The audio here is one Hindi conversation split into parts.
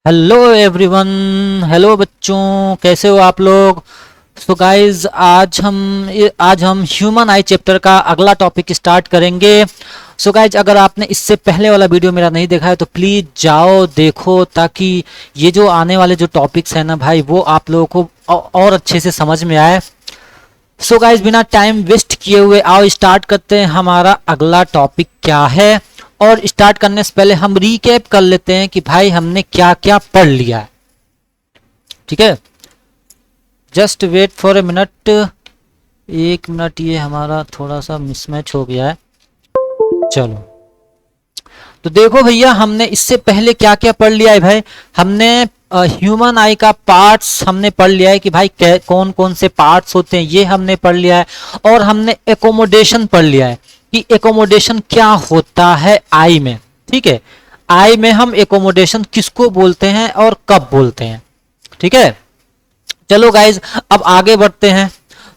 Hello everyone. हेलो बच्चों, कैसे हो आप लोग। सो गाइस, आज हम ह्यूमन आई चैप्टर का अगला टॉपिक स्टार्ट करेंगे। सो गाइस, अगर आपने इससे पहले वाला वीडियो मेरा नहीं देखा है तो प्लीज़ जाओ देखो, ताकि ये जो आने वाले जो टॉपिक्स हैं ना भाई, वो आप लोगों को और अच्छे से समझ में आए। सो गाइस, बिना टाइम वेस्ट किए हुए आओ स्टार्ट करते हैं। हमारा अगला टॉपिक क्या है, और स्टार्ट करने से पहले हम रीकैप कर लेते हैं कि भाई हमने क्या क्या पढ़ लिया है। ठीक है, just wait for a minute, एक मिनट, ये हमारा थोड़ा सा मिसमैच हो गया है। चलो, तो देखो भैया, हमने इससे पहले क्या क्या पढ़ लिया है भाई। हमने ह्यूमन आई का पार्ट्स हमने पढ़ लिया है कि भाई कौन कौन से पार्ट्स होते हैं, ये हमने पढ़ लिया है। और हमने एकोमोडेशन पढ़ लिया है कि एकोमोडेशन क्या होता है आई में। ठीक है, आई में हम एकोमोडेशन किसको बोलते हैं और कब बोलते हैं। ठीक है, चलो गाइज, अब आगे बढ़ते हैं।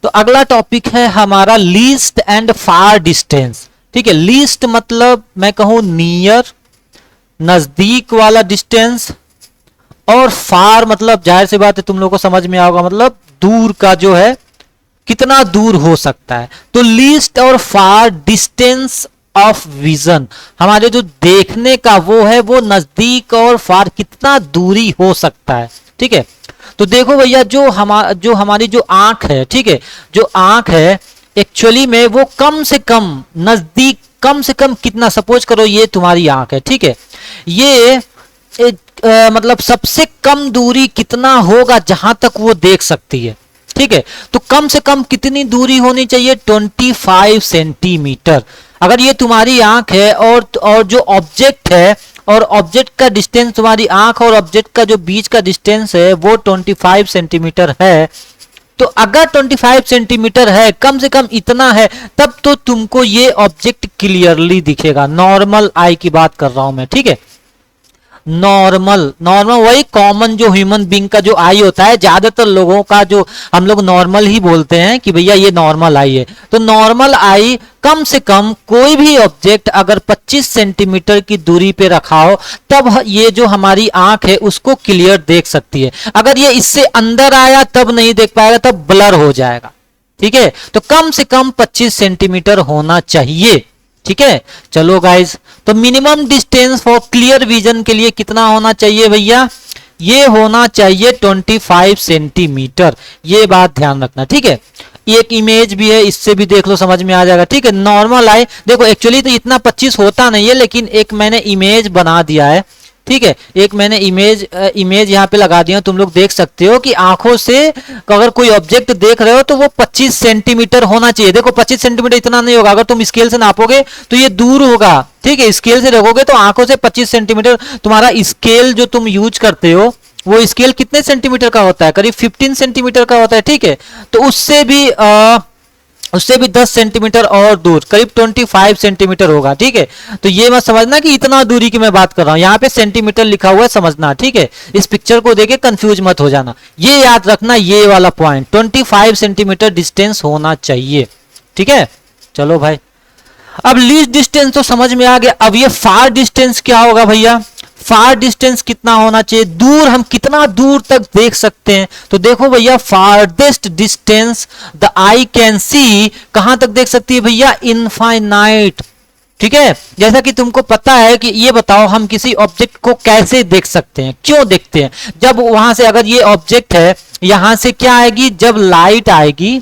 तो अगला टॉपिक है हमारा लीस्ट एंड फार डिस्टेंस। ठीक है, लीस्ट मतलब मैं कहूं नियर, नजदीक वाला डिस्टेंस, और फार मतलब जाहिर सी बात है तुम लोगों को समझ में आओगा, मतलब दूर का जो है, कितना दूर हो सकता है। तो लीस्ट और फार डिस्टेंस ऑफ विजन, हमारे जो देखने का वो है, वो नजदीक और फार कितना दूरी हो सकता है। ठीक है, तो देखो भैया, जो हमारी जो आंख है, ठीक है, जो आंख है एक्चुअली में वो कम से कम नजदीक, कम से कम कितना, सपोज करो ये तुम्हारी आंख है, ठीक है, ये मतलब सबसे कम दूरी कितना होगा जहां तक वो देख सकती है। ठीक है, तो कम से कम कितनी दूरी होनी चाहिए, 25 सेंटीमीटर। अगर ये तुम्हारी आंख है और जो ऑब्जेक्ट है, और ऑब्जेक्ट का डिस्टेंस, तुम्हारी आंख और ऑब्जेक्ट का जो बीच का डिस्टेंस है वो 25 सेंटीमीटर है, तो अगर 25 सेंटीमीटर है, कम से कम इतना है, तब तो तुमको ये ऑब्जेक्ट क्लियरली दिखेगा। नॉर्मल आई की बात कर रहा हूं मैं। ठीक है, नॉर्मल नॉर्मल वही कॉमन जो ह्यूमन बीइंग का जो आई होता है, ज्यादातर लोगों का जो हम लोग नॉर्मल ही बोलते हैं कि भैया ये नॉर्मल आई है। तो नॉर्मल आई कम से कम कोई भी ऑब्जेक्ट अगर 25 सेंटीमीटर की दूरी पे रखा हो, तब ये जो हमारी आंख है उसको क्लियर देख सकती है। अगर ये इससे अंदर आया तब नहीं देख पाएगा, तब ब्लर हो जाएगा। ठीक है, तो कम से कम 25 सेंटीमीटर होना चाहिए। ठीक है, चलो गाइज, तो minimum distance for clear vision के लिए कितना होना चाहिए भैया, ये होना चाहिए 25 सेंटीमीटर। ये बात ध्यान रखना। ठीक है, एक इमेज भी है, इससे भी देख लो, समझ में आ जाएगा। ठीक है, नॉर्मल आई देखो, एक्चुअली तो इतना 25 होता नहीं है, लेकिन एक मैंने इमेज बना दिया है। ठीक है, एक मैंने इमेज यहाँ पे लगा दिया, तुम लोग देख सकते हो कि आंखों से अगर कोई ऑब्जेक्ट देख रहे हो तो वो 25 सेंटीमीटर होना चाहिए। देखो 25 सेंटीमीटर इतना नहीं होगा, अगर तुम स्केल से नापोगे तो ये दूर होगा। ठीक है, स्केल से रखोगे तो आंखों से 25 सेंटीमीटर, तुम्हारा स्केल जो तुम यूज करते हो वो स्केल कितने सेंटीमीटर का होता है, करीब 15 सेंटीमीटर का होता है। ठीक है, तो उससे भी 10 सेंटीमीटर और दूर, करीब 25 सेंटीमीटर होगा। ठीक है, तो ये मत समझना कि इतना दूरी की मैं बात कर रहा हूं, यहाँ पे सेंटीमीटर लिखा हुआ है, समझना। ठीक है, इस पिक्चर को देखे कंफ्यूज मत हो जाना, ये याद रखना, ये वाला पॉइंट 25 सेंटीमीटर डिस्टेंस होना चाहिए। ठीक है, चलो भाई, अब लीस्ट डिस्टेंस तो समझ में आ गया। अब ये फार डिस्टेंस क्या होगा भैया, फार डिस्टेंस कितना होना चाहिए, दूर हम कितना दूर तक देख सकते हैं। तो देखो भैया, farthest distance the I can see, कहां तक देख सकती है भैया, इनफाइनाइट। ठीक है, जैसा कि तुमको पता है कि ये बताओ, हम किसी ऑब्जेक्ट को कैसे देख सकते हैं, क्यों देखते हैं, जब वहां से, अगर ये ऑब्जेक्ट है, यहां से क्या आएगी, जब लाइट आएगी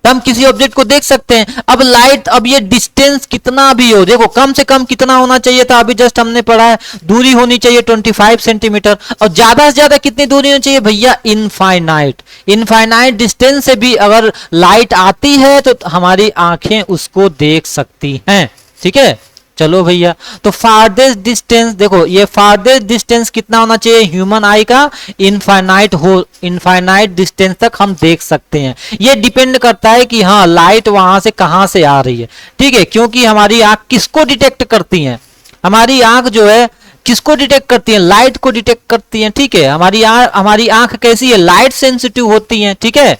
तो हम किसी ऑब्जेक्ट को देख सकते हैं। अब लाइट, अब ये डिस्टेंस कितना भी हो, देखो कम से कम कितना होना चाहिए था, अभी जस्ट हमने पढ़ा है, दूरी होनी चाहिए 25 सेंटीमीटर, और ज्यादा से ज्यादा कितनी दूरी होनी चाहिए भैया, इनफाइनाइट। इनफाइनाइट डिस्टेंस से भी अगर लाइट आती है तो हमारी आंखें उसको देख सकती हैं। ठीक है, चलो भैया, तो फारदेस्ट डिस्टेंस देखो, ये फारदेस्ट डिस्टेंस कितना होना चाहिए ह्यूमन आई का, इनफाइनाइट डिस्टेंस तक हम देख सकते हैं। ये डिपेंड करता है कि हाँ लाइट वहां से कहां से आ रही है। ठीक है, क्योंकि हमारी आंख किसको डिटेक्ट करती है, हमारी आंख जो है किसको डिटेक्ट करती है, लाइट को डिटेक्ट करती है। ठीक है, हमारी आंख कैसी है, लाइट सेंसिटिव होती है। ठीक है,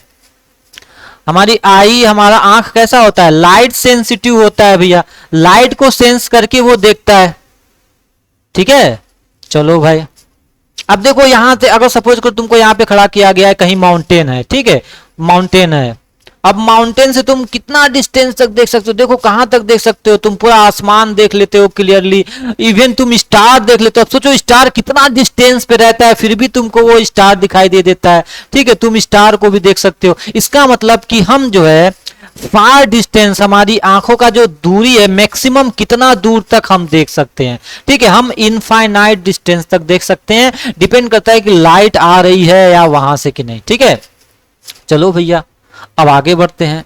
हमारी आई, हमारा आंख कैसा होता है, लाइट सेंसिटिव होता है भैया, लाइट को सेंस करके वो देखता है। ठीक है, चलो भाई, अब देखो यहां से अगर सपोज करो तुमको यहाँ पे खड़ा किया गया है, कहीं माउंटेन है, ठीक है, माउंटेन है। अब माउंटेन से तुम कितना डिस्टेंस तक देख सकते हो, देखो कहां तक देख सकते हो, तुम पूरा आसमान देख लेते हो क्लियरली, इवन तुम स्टार देख लेते हो। अब सोचो स्टार कितना डिस्टेंस पे रहता है, फिर भी तुमको वो स्टार दिखाई दे देता है, ठीक है, तुम स्टार को भी देख सकते हो। इसका मतलब कि हम जो है फार डिस्टेंस, हमारी आंखों का जो दूरी है मैक्सिमम कितना दूर तक हम देख सकते हैं, ठीक है, हम इनफाइनाइट डिस्टेंस तक देख सकते हैं। डिपेंड करता है कि लाइट आ रही है या वहां से कि नहीं, ठीक है। चलो भैया अब आगे बढ़ते हैं।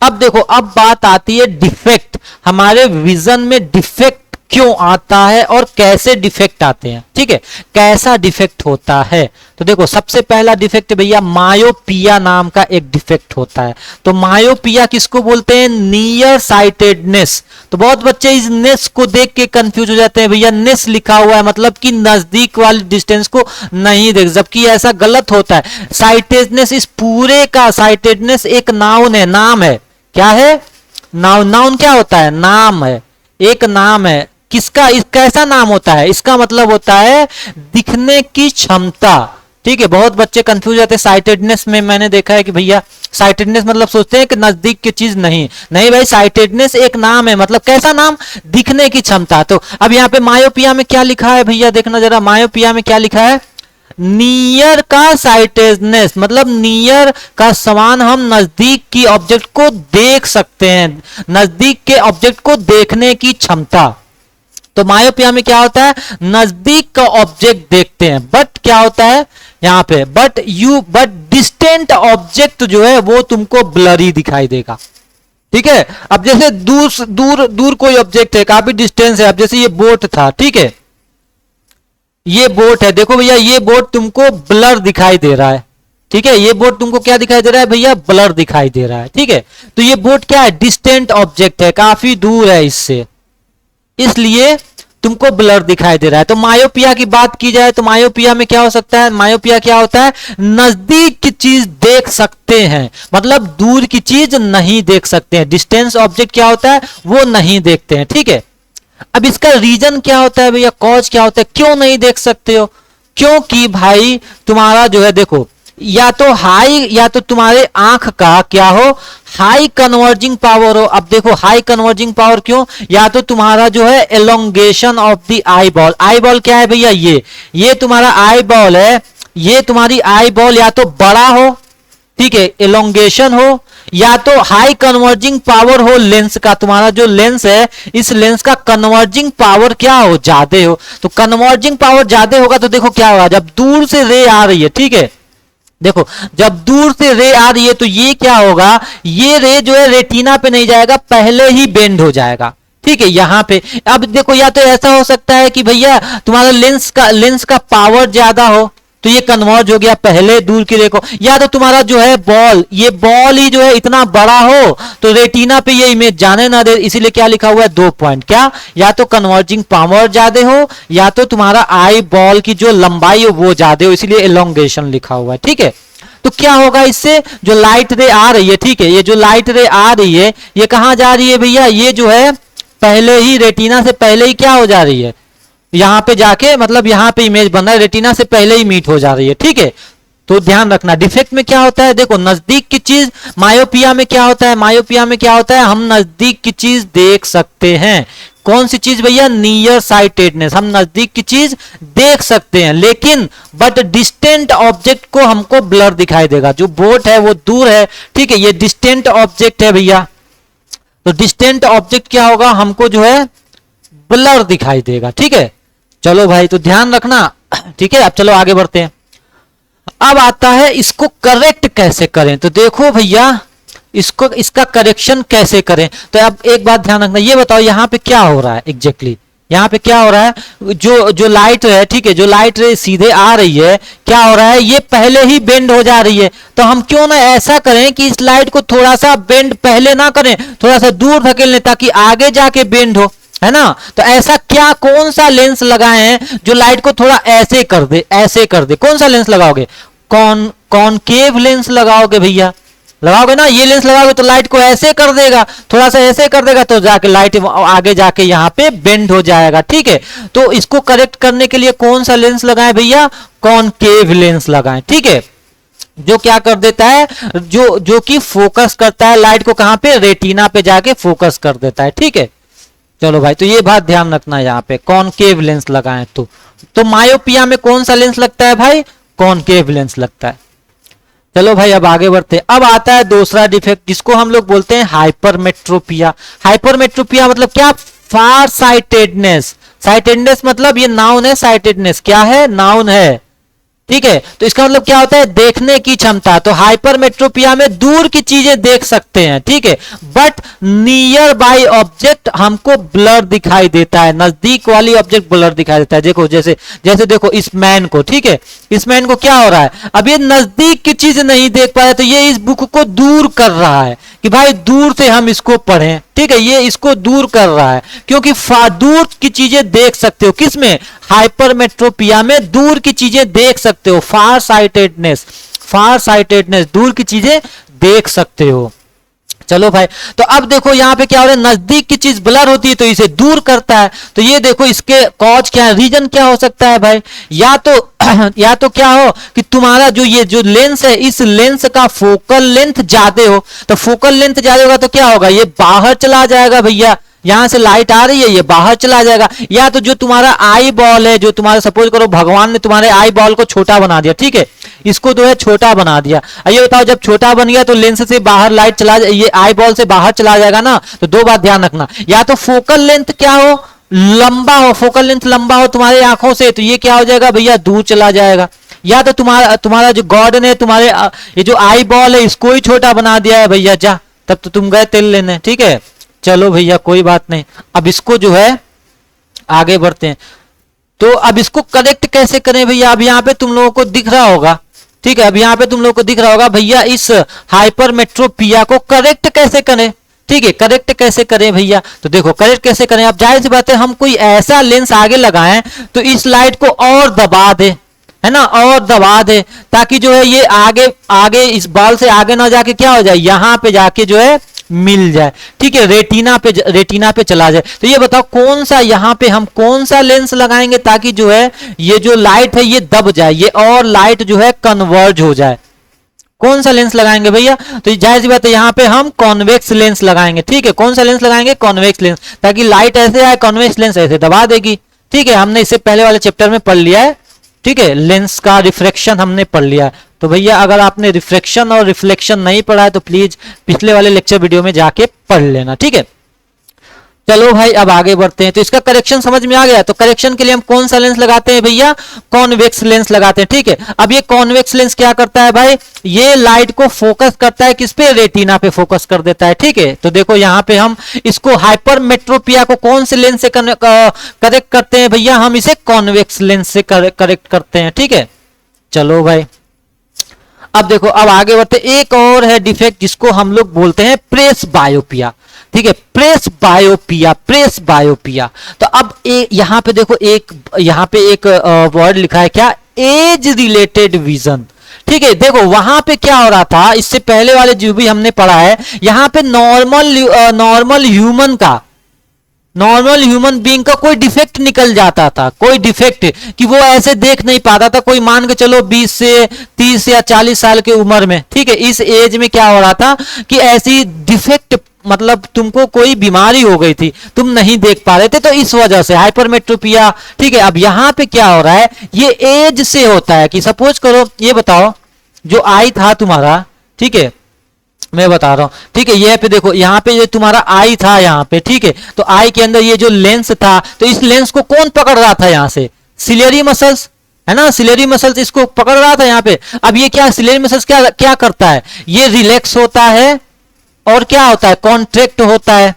अब देखो अब बात आती है डिफेक्ट, हमारे विजन में डिफेक्ट क्यों आता है और कैसे डिफेक्ट आते हैं, ठीक है, कैसा डिफेक्ट होता है। तो देखो सबसे पहला डिफेक्ट भैया मायोपिया नाम का एक डिफेक्ट होता है। तो मायोपिया किसको बोलते हैं, नियर साइटेडनेस। तो बहुत बच्चे इस नेस को देख के कंफ्यूज हो जाते हैं, भैया नेस लिखा हुआ है मतलब कि नजदीक वाली डिस्टेंस को नहीं देख, जबकि ऐसा गलत होता है। साइटेडनेस इस पूरे का, साइटेडनेस एक नाउन है, नाम है, क्या है, नाउन। नाउन क्या होता है, नाम है, एक नाम है। किसका, इस कैसा नाम होता है, इसका मतलब होता है दिखने की क्षमता, ठीक है। बहुत बच्चे कंफ्यूज होते हैं साइटेडनेस में, मैंने देखा है कि भैया साइटेडनेस मतलब सोचते हैं कि नजदीक की चीज, नहीं नहीं भाई, साइटेडनेस एक नाम है, मतलब कैसा नाम, दिखने की क्षमता। तो अब यहाँ पे मायोपिया में क्या लिखा है भैया, देखना जरा, मायोपिया में क्या लिखा है, नियर का साइटेडनेस, मतलब नियर का समान हम नजदीक की ऑब्जेक्ट को देख सकते हैं, नजदीक के ऑब्जेक्ट को देखने की क्षमता। तो मायोपिया में क्या होता है, नजदीक का ऑब्जेक्ट देखते हैं, बट क्या होता है यहां पे, बट डिस्टेंट ऑब्जेक्ट जो है वो तुमको ब्लरी दिखाई देगा, ठीक है। अब जैसे दूर दूर दूर कोई ऑब्जेक्ट है, काफी डिस्टेंस है, अब जैसे ये बोट था, ठीक है, ये बोट है, देखो भैया ये बोट तुमको ब्लर दिखाई दे रहा है, ठीक है, ये बोट तुमको क्या दिखाई दे रहा है भैया, ब्लर दिखाई दे रहा है, ठीक है। तो ये बोट क्या है, डिस्टेंट ऑब्जेक्ट है, काफी दूर है इससे, इसलिए तुमको ब्लर दिखाई दे रहा है। तो मायोपिया की बात की जाए तो मायोपिया में क्या हो सकता है, मायोपिया क्या होता है, नजदीक की चीज देख सकते हैं, मतलब दूर की चीज नहीं देख सकते हैं। डिस्टेंस ऑब्जेक्ट क्या होता है, वो नहीं देखते हैं, ठीक है। अब इसका रीजन क्या होता है भैया, कॉज क्या होता है, क्यों नहीं देख सकते हो, क्योंकि भाई तुम्हारा जो है देखो, या तो हाई, या तो तुम्हारे आंख का क्या हो, हाई कन्वर्जिंग पावर हो। अब देखो हाई कन्वर्जिंग पावर क्यों, या तो तुम्हारा जो है elongation of the eye ball, eye ball क्या है भैया, ये तुम्हारा आई बॉल है, ये तुम्हारी आई बॉल या तो बड़ा हो, ठीक है, एलोंगेशन हो, या तो हाई कन्वर्जिंग पावर हो लेंस का, तुम्हारा जो लेंस है इस लेंस का कन्वर्जिंग पावर क्या हो, ज्यादा हो। तो कन्वर्जिंग पावर ज्यादा होगा तो देखो क्या होगा, जब दूर से रे आ रही है, ठीक है, देखो जब दूर से रे आ रही है तो ये क्या होगा, ये रे जो है रेटिना पे नहीं जाएगा, पहले ही बेंड हो जाएगा, ठीक है, यहां पे। अब देखो या तो ऐसा हो सकता है कि भैया तुम्हारा लेंस का पावर ज्यादा हो तो ये कन्वर्ज हो गया पहले दूर की रे को, या तो तुम्हारा जो है बॉल, ये बॉल ही जो है इतना बड़ा हो तो रेटिना पे ये इमेज जाने ना दे, इसीलिए क्या लिखा हुआ है, 2 पॉइंट, क्या, या तो कन्वर्जिंग पावर ज्यादा हो, या तो तुम्हारा आई बॉल की जो लंबाई हो वो ज्यादा हो, इसीलिए एलोंगेशन लिखा हुआ है, ठीक है। तो क्या होगा इससे, जो लाइट रे आ रही है, ठीक है, ये जो लाइट रे आ रही है ये कहां जा रही है भैया, ये जो है पहले ही रेटिना से पहले ही क्या हो जा रही है, यहां पे जाके, मतलब यहां पे इमेज बन रहा है, रेटिना से पहले ही मीट हो जा रही है, ठीक है। तो ध्यान रखना डिफेक्ट में क्या होता है, देखो नजदीक की चीज, मायोपिया में क्या होता है, मायोपिया में क्या होता है, हम नजदीक की चीज देख सकते हैं, कौन सी चीज भैया, नियर साइटेडनेस, हम नजदीक की चीज देख सकते हैं, लेकिन बट डिस्टेंट ऑब्जेक्ट को हमको ब्लर दिखाई देगा। जो बोट है वो दूर है, ठीक है, ये डिस्टेंट ऑब्जेक्ट है भैया, तो डिस्टेंट ऑब्जेक्ट क्या होगा, हमको जो है ब्लर दिखाई देगा, ठीक है। चलो भाई तो ध्यान रखना, ठीक है। अब चलो आगे बढ़ते हैं। अब आता है इसको करेक्ट कैसे करें, तो देखो भैया इसका करेक्शन कैसे करें। तो अब एक बात ध्यान रखना, ये बताओ यहाँ पे क्या हो रहा है एग्जैक्टली, यहाँ पे क्या हो रहा है, जो लाइट है, ठीक है, जो लाइट रे सीधे आ रही है, क्या हो रहा है, ये पहले ही बेंड हो जा रही है। तो हम क्यों ना ऐसा करें कि इस लाइट को थोड़ा सा बेंड पहले ना करें, थोड़ा सा दूर धकेल लें ताकि आगे जाके बेंड हो, है ना। तो ऐसा क्या, कौन सा लेंस लगाए हैं जो लाइट को थोड़ा ऐसे कर दे, ऐसे कर दे, कौन सा लेंस लगाओगे, कॉनकेव लेंस लगाओगे भैया, लगाओगे ना, ये लेंस लगाओगे तो लाइट को ऐसे कर देगा, थोड़ा सा ऐसे कर देगा तो जाके लाइट आगे जाके यहाँ पे बेंड हो जाएगा, ठीक है। तो इसको करेक्ट करने के लिए कौन सा लेंस लगाएं भैया, कॉनकेव लेंस लगाएं, ठीक है, जो क्या कर देता है, जो कि फोकस करता है लाइट को कहां पे, रेटिना पे जाके फोकस कर देता है, ठीक है। चलो भाई, तो ये बात ध्यान रखना है, यहाँ पे कॉनकेव लेंस लगाएं तो मायोपिया में कौन सा लेंस लगता है भाई, कॉनकेव लेंस लगता है। चलो भाई अब आगे बढ़ते हैं। अब आता है दूसरा डिफेक्ट जिसको हम लोग बोलते हैं हाइपरमेट्रोपिया। हाइपरमेट्रोपिया मतलब क्या, फार साइटेडनेस। साइटेडनेस मतलब ये नाउन है, साइटेडनेस क्या है, नाउन है, ठीक है। तो इसका मतलब क्या होता है, देखने की क्षमता। तो हाइपरमेट्रोपिया में दूर की चीजें देख सकते हैं, ठीक है, बट नियर बाई ऑब्जेक्ट हमको ब्लर दिखाई देता है, नजदीक वाली ऑब्जेक्ट ब्लर दिखाई देता है। देखो जैसे जैसे देखो इस मैन को, ठीक है, इस मैन को क्या हो रहा है, अब ये नजदीक की चीज नहीं देख पा रहा है, तो ये इस बुक को दूर कर रहा है कि भाई दूर से हम इसको पढ़ें, ठीक है, ये इसको दूर कर रहा है क्योंकि दूर की चीजें देख सकते हो, किसमें, हाइपरमेट्रोपिया में दूर की चीजें देख सकते हो, फार साइटेडनेस, फार साइटेडनेस, दूर की चीजें देख सकते हो। चलो भाई, तो अब देखो यहाँ पे क्या हो रहा है, नजदीक की चीज ब्लर होती है तो इसे दूर करता है। तो ये देखो इसके कॉज क्या है, रीजन क्या हो सकता है भाई, या तो या तो क्या हो कि तुम्हारा ये जो लेंस है, इस लेंस का फोकल लेंथ ज्यादा हो। तो फोकल लेंथ ज्यादा होगा तो क्या होगा, ये बाहर चला जाएगा भैया, यहां से लाइट आ रही है ये बाहर चला जाएगा। या तो जो तुम्हारा आई बॉल है, जो तुम्हारा सपोज करो भगवान ने तुम्हारे आई बॉल को छोटा बना दिया, ठीक है, इसको जो है छोटा बना दिया। ये बताओ जब छोटा बन गया तो लेंस से बाहर लाइट चला, ये आई बॉल से बाहर चला जाएगा ना। तो दो बात ध्यान रखना, या तो फोकल लेंथ क्या हो, लंबा हो, फोकल लेंथ लंबा हो तुम्हारी आंखों से, तो ये क्या हो जाएगा भैया, दूर चला जाएगा। या तो तुम्हारा जो गॉड ने तुम्हारे ये जो आई बॉल है इसको ही छोटा बना दिया है भैया, जा तब तो तुम गए तेल लेने, ठीक है। चलो भैया कोई बात नहीं, अब इसको जो है आगे बढ़ते हैं। तो अब इसको करेक्ट कैसे करें भैया, अब यहाँ पे तुम लोगों को दिख रहा होगा, ठीक है, अब यहाँ पे तुम लोगों को दिख रहा होगा भैया इस हाइपरमेट्रोपिया को करेक्ट कैसे करें, ठीक है, करेक्ट कैसे करें भैया। तो देखो करेक्ट कैसे करें, अब जाहिर सी बात है हम कोई ऐसा लेंस आगे लगाएं तो इस लाइट को और दबा दे, है ना, और दबा दे, ताकि जो है ये आगे आगे इस बॉल से आगे ना जाके क्या हो जाए, यहां पे जाके जो है मिल जाए, ठीक है, रेटिना पे चला जाए। तो ये बताओ कौन सा, यहां पे हम कौन सा लेंस लगाएंगे ताकि जो है ये जो लाइट है ये दब जाए, ये और लाइट जो है कन्वर्ज हो जाए। कौन सा लेंस लगाएंगे भैया, तो जाहिर सी बात है यहां पे हम कॉन्वेक्स लेंस लगाएंगे, ठीक है, कौन सा लेंस लगाएंगे, कॉन्वेक्स लेंस, ताकि लाइट ऐसे आए, कॉन्वेक्स लेंस ऐसे दबा देगी, ठीक है, हमने इससे पहले वाले चैप्टर में पढ़ लिया है, ठीक है, लेंस का रिफ्रैक्शन हमने पढ़ लिया है। तो भैया अगर आपने रिफ्रैक्शन और रिफ्लेक्शन नहीं पढ़ा है तो प्लीज पिछले वाले लेक्चर वीडियो में जाके पढ़ लेना, ठीक है। चलो भाई अब आगे बढ़ते हैं। तो इसका करेक्शन समझ में आ गया। तो करेक्शन के लिए हम कौन सा लेंस लगाते हैं भैया, कॉन्वेक्स लेंस लगाते हैं, ठीक है। अब ये कॉन्वेक्स लेंस क्या करता है भाई, ये लाइट को फोकस करता है किस पे, रेटिना पे फोकस कर देता है, ठीक है। तो देखो यहाँ पे हम इसको हाइपरमेट्रोपिया को कौन से लेंस से करेक्ट करते हैं भैया, हम इसे कॉन्वेक्स लेंस से करेक्ट करते हैं, ठीक है। चलो भाई अब देखो, अब आगे बढ़ते, एक और है डिफेक्ट जिसको हम लोग बोलते हैं प्रेस बायोपिया, ठीक है, प्रेस बायोपिया, प्रेस बायोपिया। तो अब यहां पे देखो यहां पे एक वर्ड लिखा है क्या, एज रिलेटेड विजन, ठीक है। देखो वहां पे क्या हो रहा था, इससे पहले वाले जो भी हमने पढ़ा है, यहां पे नॉर्मल ह्यूमन बीइंग का कोई डिफेक्ट निकल जाता था, कोई डिफेक्ट कि वो ऐसे देख नहीं पाता था, कोई मान के चलो 20 से 30 या 40 साल की उम्र में, ठीक है, इस एज में क्या हो रहा था कि ऐसी डिफेक्ट मतलब तुमको कोई बीमारी हो गई थी, तुम नहीं देख पा रहे थे, तो इस वजह से हाइपरमेट्रोपिया, ठीक है। अब यहां पे क्या हो रहा है, ये एज से होता है कि सपोज करो, ये बताओ जो आई था तुम्हारा, ठीक है, मैं बता रहा हूं, ठीक है, ये पे देखो यहाँ पे ये तुम्हारा आई था यहाँ पे, ठीक है, तो आई के अंदर ये जो लेंस था, तो इस लेंस को कौन पकड़ रहा था यहाँ से, सिलेरी मसल्स, है ना, सिलेरी मसल्स इसको पकड़ रहा था यहाँ पे। अब ये क्या, सिलेरी मसल्स क्या क्या करता है, ये रिलैक्स होता है और क्या होता है, कॉन्ट्रैक्ट होता है,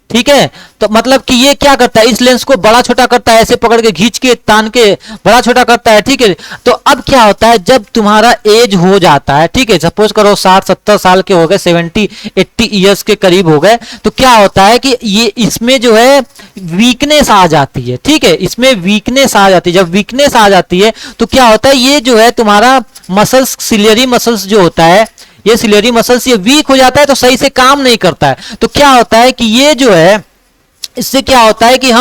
ठीक है। तो मतलब कि ये क्या करता है, इस लेंस को बड़ा छोटा करता है, ऐसे पकड़ के खींच के तान के बड़ा छोटा करता है, ठीक है। तो अब क्या होता है, जब तुम्हारा एज हो जाता है, ठीक है, सपोज करो 60-70 साल के हो गए, 70-80 ईयर्स के करीब हो गए, तो क्या होता है कि ये इसमें जो है वीकनेस आ जाती है, ठीक है, इसमें वीकनेस आ जाती है। जब वीकनेस आ जाती है तो क्या होता है, ये जो है तुम्हारा मसल्स, सिलियरी मसल्स जो होता है, ये सिलेरी मसल्स ये वीक हो जाता है तो सही से काम नहीं करता है। तो क्या होता है कि ये जो है इससे क्या होता है कि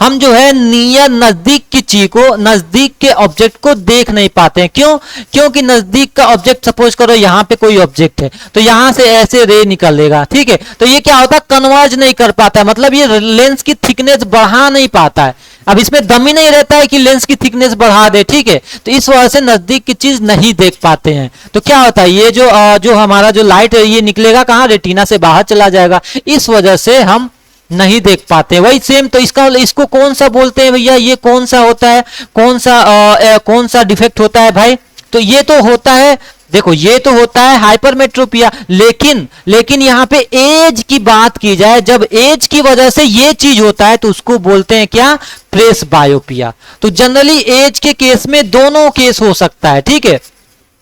हम जो है नियर नजदीक की चीज को, नजदीक के ऑब्जेक्ट को देख नहीं पाते हैं। क्यों? क्योंकि नजदीक का ऑब्जेक्ट, सपोज करो यहाँ पे कोई ऑब्जेक्ट है तो यहाँ से ऐसे रे निकलेगा, ठीक है, तो ये क्या होता है, कन्वर्ज नहीं कर पाता है, मतलब ये लेंस की थिकनेस बढ़ा नहीं पाता है। अब इसमें दम ही नहीं रहता है कि लेंस की थिकनेस बढ़ा दे, ठीक है, तो इस वजह से नजदीक की चीज नहीं देख पाते हैं। तो क्या होता है, ये जो हमारा जो लाइट है ये निकलेगा कहाँ, रेटिना से बाहर चला जाएगा, इस वजह से हम नहीं देख पाते। वही सेम, तो इसको कौन सा बोलते हैं भैया, ये कौन सा होता है, कौन सा डिफेक्ट होता है भाई, तो ये तो होता है, देखो ये तो होता है हाइपरमेट्रोपिया। लेकिन यहाँ पे एज की बात की जाए, जब एज की वजह से ये चीज होता है तो उसको बोलते हैं क्या, प्रेस बायोपिया। तो जनरली एज के केस में दोनों केस हो सकता है, ठीक है।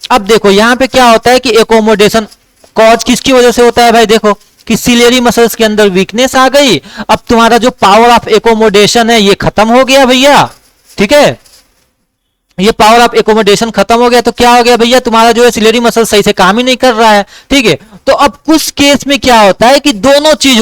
अब देखो यहाँ पे क्या होता है कि एकोमोडेशन कॉज किसकी वजह से होता है भाई, देखो कि सिलेरी मसल्स के अंदर वीकनेस आ गई, अब तुम्हारा जो पावर ऑफ एकोमोडेशन है ये खत्म हो गया भैया, ठीक है, ये पावर ऑफ एकोमोडेशन खत्म हो गया, तो क्या हो गया भैया, तुम्हारा जो है सिलेरी मसल सही से काम ही नहीं कर रहा है, ठीक है। तो अब कुछ केस में क्या होता है कि दोनों चीज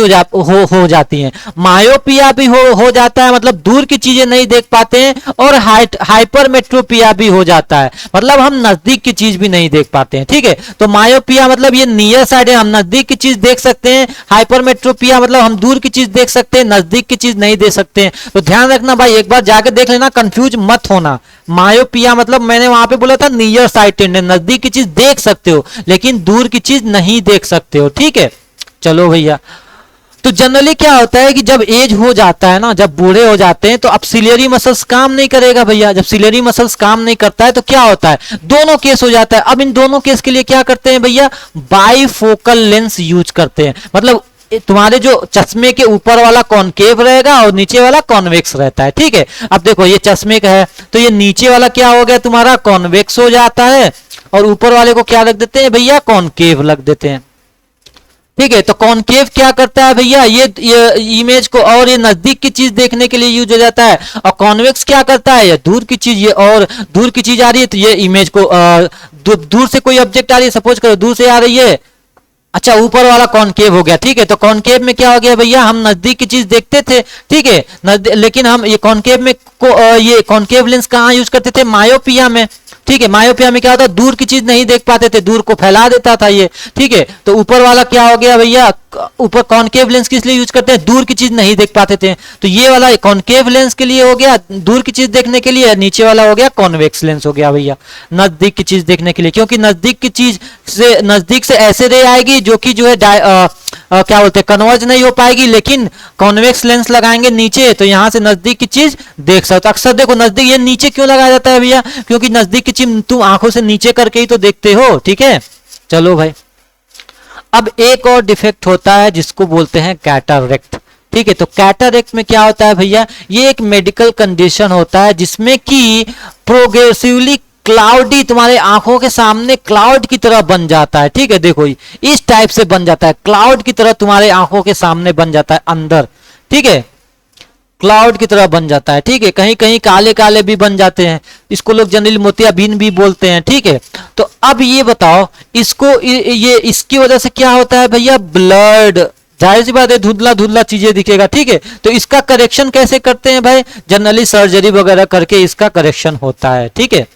हो जाती हैं, मायोपिया भी हो जाता है, मतलब दूर की चीजें नहीं देख पाते हैं, और हाइपरमेट्रोपिया भी हो जाता है, मतलब हम नजदीक की चीज भी नहीं देख पाते हैं, ठीक है। तो मायोपिया मतलब ये नियर साइड है, हम नजदीक की चीज देख सकते हैं, हाइपरमेट्रोपिया मतलब हम दूर की चीज देख सकते हैं, नजदीक की चीज नहीं देख सकते हैं। तो ध्यान रखना भाई, एक बार जाके देख लेना, कंफ्यूज मत होना। मायोपिया मतलब मैंने वहां पे बोला था नियर साइटेड, नजदीक की चीज देख सकते हो लेकिन दूर की चीज नहीं देख सकते हो, ठीक है। चलो भैया, तो जनरली क्या होता है कि जब एज हो जाता है ना, जब बूढ़े हो जाते हैं तो अब सिलेरी मसल्स काम नहीं करेगा भैया। जब सिलेरी मसल्स काम नहीं करता है तो क्या होता है, दोनों केस हो जाता है। अब इन दोनों केस के लिए क्या करते हैं भैया, बाइफोकल लेंस यूज करते हैं, मतलब तुम्हारे जो चश्मे के ऊपर वाला कॉनकेव रहेगा और नीचे वाला कॉन्वेक्स रहता है, ठीक है। अब देखो ये चश्मे का है तो ये नीचे वाला क्या हो गया तुम्हारा, कॉन्वेक्स हो जाता है, और ऊपर वाले को क्या रख देते हैं भैया, कॉनकेव रख देते हैं, ठीक है। तो कॉनकेव क्या करता है भैया, ये इमेज को और ये नजदीक की चीज देखने के लिए यूज हो जाता है, और कॉन्वेक्स क्या करता है, ये दूर की चीज, ये और दूर की चीज आ रही है तो ये इमेज को दूर से कोई ऑब्जेक्ट आ रही है, सपोज करो दूर से आ रही है, अच्छा ऊपर वाला कॉनकेव हो गया, ठीक है। तो कॉनकेव में क्या हो गया भैया, हम नजदीक की चीज देखते थे, ठीक है, लेकिन हम ये कॉनकेव में ये कॉनकेव लेंस कहाँ यूज करते थे, मायोपिया में, ठीक है। मायोपिया में क्या होता, दूर की चीज नहीं देख पाते थे, दूर को फैला देता था ये, ठीक है। तो ऊपर वाला क्या हो गया भैया, ऊपर कॉनकेव लेंस किस लिए यूज करते हैं, दूर की चीज नहीं देख पाते थे, तो ये वाला कॉनकेव लेंस के लिए हो गया, दूर की चीज देखने के लिए, नीचे वाला हो गया कॉन्वेक्स लेंस हो गया भैया, नजदीक की चीज देखने के लिए। क्योंकि नजदीक की चीज से, नजदीक से ऐसे रे आएगी जो कि जो है क्या बोलते हैं, कन्वर्ज नहीं हो पाएगी, लेकिन कॉन्वेक्स लेंस लगाएंगे नीचे तो यहां से नजदीक की चीज देख सकते। अक्सर देखो नजदीक, ये नीचे क्यों लगाया जाता है भैया, क्योंकि नजदीक की चीज तुम आंखों से नीचे करके ही तो देखते हो, ठीक है। चलो भाई, अब एक और डिफेक्ट होता है जिसको बोलते हैं कैटरेक्ट, ठीक है। तो कैटरेक्ट में क्या होता है भैया, ये एक मेडिकल कंडीशन होता है जिसमें कि प्रोग्रेसिवली क्लाउडी तुम्हारे आंखों के सामने क्लाउड की तरह बन जाता है, ठीक है। देखो इस टाइप से बन जाता है, क्लाउड की तरह तुम्हारे आंखों के सामने बन जाता है अंदर, ठीक है, क्लाउड की तरह बन जाता है, ठीक है। कहीं कहीं काले काले भी बन जाते हैं, इसको लोग जनरली मोतियाबिंद भी बोलते हैं, ठीक है। तो अब ये बताओ, ये इसकी वजह से क्या होता है भैया, ब्लड, जाहिर सी बात है धुंधला धुंधला चीजें दिखेगा, ठीक है। तो इसका करेक्शन कैसे करते हैं भाई, जनरली सर्जरी वगैरह करके इसका करेक्शन होता है, ठीक है।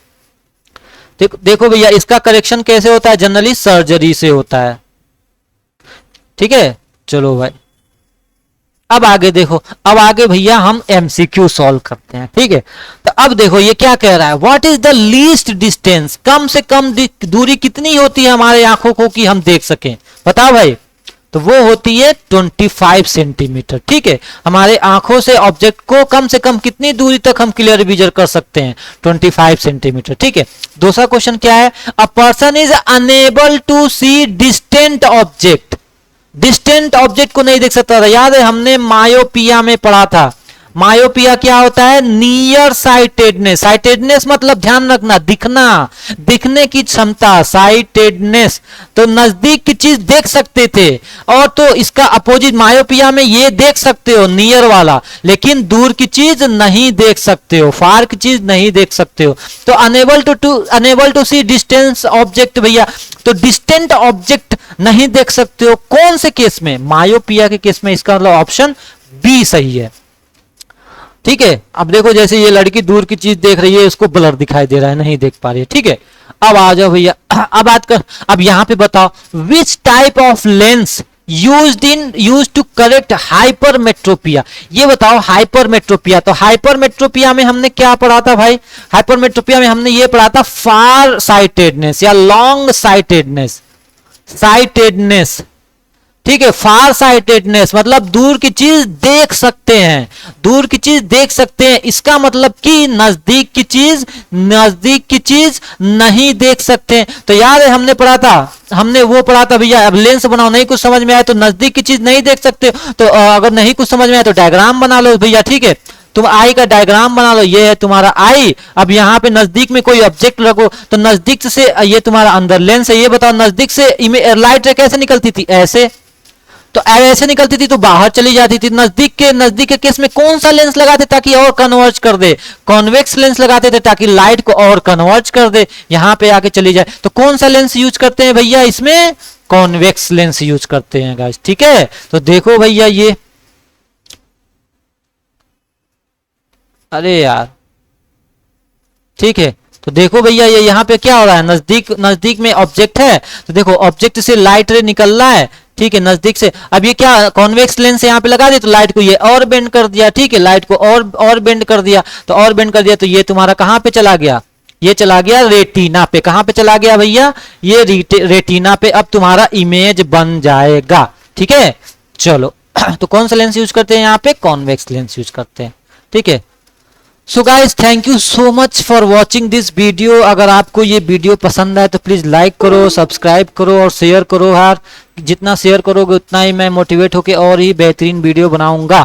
देखो भैया, इसका करेक्शन कैसे होता है, जनरली सर्जरी से होता है, ठीक है। चलो भाई, अब आगे देखो, अब आगे भैया हम एमसीक्यू सॉल्व करते हैं, ठीक है। तो अब देखो ये क्या कह रहा है, what is the least distance, कम से कम दूरी कितनी होती है हमारे आंखों को कि हम देख सकें, बताओ भाई। तो वो होती है 25 सेंटीमीटर, ठीक है। हमारे आंखों से ऑब्जेक्ट को कम से कम कितनी दूरी तक हम क्लियर विजन कर सकते हैं, 25 सेंटीमीटर, ठीक है। दूसरा क्वेश्चन क्या है, a person is unable to see distant object, distant object को नहीं देख सकता था, याद है हमने मायोपिया में पढ़ा था, मायोपिया क्या होता है? Near sightedness. साइटेडनेस मतलब ध्यान रखना, दिखना, दिखने की क्षमता, साइटेडनेस। तो नजदीक की चीज देख सकते थे, और तो इसका अपोजिट मायोपिया में ये देख सकते हो नियर वाला, लेकिन दूर की चीज नहीं देख सकते हो, फार की चीज नहीं देख सकते हो। तो unable to see distance object भैया, तो डिस्टेंट ऑब्जेक्ट नहीं देख सकते हो कौन से केस में? मायोपिया के केस में। इसका मतलब ऑप्शन बी सही है। ठीक है, अब देखो जैसे ये लड़की दूर की चीज देख रही है, उसको ब्लर दिखाई दे रहा है, नहीं देख पा रही है। ठीक है, अब आ जाओ भैया, अब यहां पे बताओ which type of lens used to correct hypermetropia. ये बताओ हाइपरमेट्रोपिया, तो हाइपरमेट्रोपिया में हमने क्या पढ़ा था भाई? हाइपरमेट्रोपिया में हमने ये पढ़ा था फार साइटेडनेस या लॉन्ग साइटेडनेस। साइटेडनेस, ठीक है, फार साइटेडनेस मतलब दूर की चीज देख सकते हैं, दूर की चीज देख सकते हैं। इसका मतलब कि नजदीक की चीज नहीं देख सकते। तो याद है हमने पढ़ा था, हमने वो पढ़ा था भैया, अब लेंस बनाओ, नहीं कुछ समझ में आया तो नजदीक की चीज नहीं देख सकते, तो अगर नहीं कुछ समझ में आया तो डायग्राम बना लो भैया। ठीक है, तुम आई का डायग्राम बना लो, ये है तुम्हारा आई। अब यहाँ पे नजदीक में कोई ऑब्जेक्ट रखो, तो नजदीक से ये तुम्हारा अंदर लेंस है। ये बताओ नजदीक से लाइट कैसे निकलती थी? ऐसे, तो ऐसे निकलती थी तो बाहर चली जाती थी। नजदीक के केस में कौन सा लेंस लगाते ताकि और कन्वर्ज कर दे? कॉन्वेक्स लेंस लगाते थे ताकि लाइट को और कन्वर्ज कर दे, यहां पे आके चली जाए। तो कौन सा लेंस यूज करते हैं भैया इसमें? कॉन्वेक्स लेंस यूज करते हैं गाइस। ठीक है, तो देखो भैया ये, अरे यार, ठीक है, तो देखो भैया ये यहाँ पे क्या हो रहा है, नजदीक में ऑब्जेक्ट है, तो देखो ऑब्जेक्ट से लाइट रे निकल रहा है। ठीक है, नजदीक से। अब ये क्या कॉन्वेक्स लेंस यहाँ पे लगा दिया, तो लाइट को ये और बेंड कर दिया। ठीक है, लाइट को और बेंड कर दिया, तो और बेंड कर दिया, तो ये तुम्हारा कहां पे चला गया? ये चला गया रेटिना पे। कहां पे चला गया भैया? ये रेटिना पे अब तुम्हारा इमेज बन जाएगा। ठीक है, चलो तो कौन सा लेंस यूज करते हैं यहाँ पे? कॉन्वेक्स लेंस यूज करते हैं। ठीक है, so guys thank you so much for watching this video. अगर आपको ये वीडियो पसंद आए तो प्लीज लाइक करो, सब्सक्राइब करो और शेयर करो यार। जितना शेयर करोगे उतना ही मैं मोटिवेट होके और ही बेहतरीन वीडियो बनाऊंगा।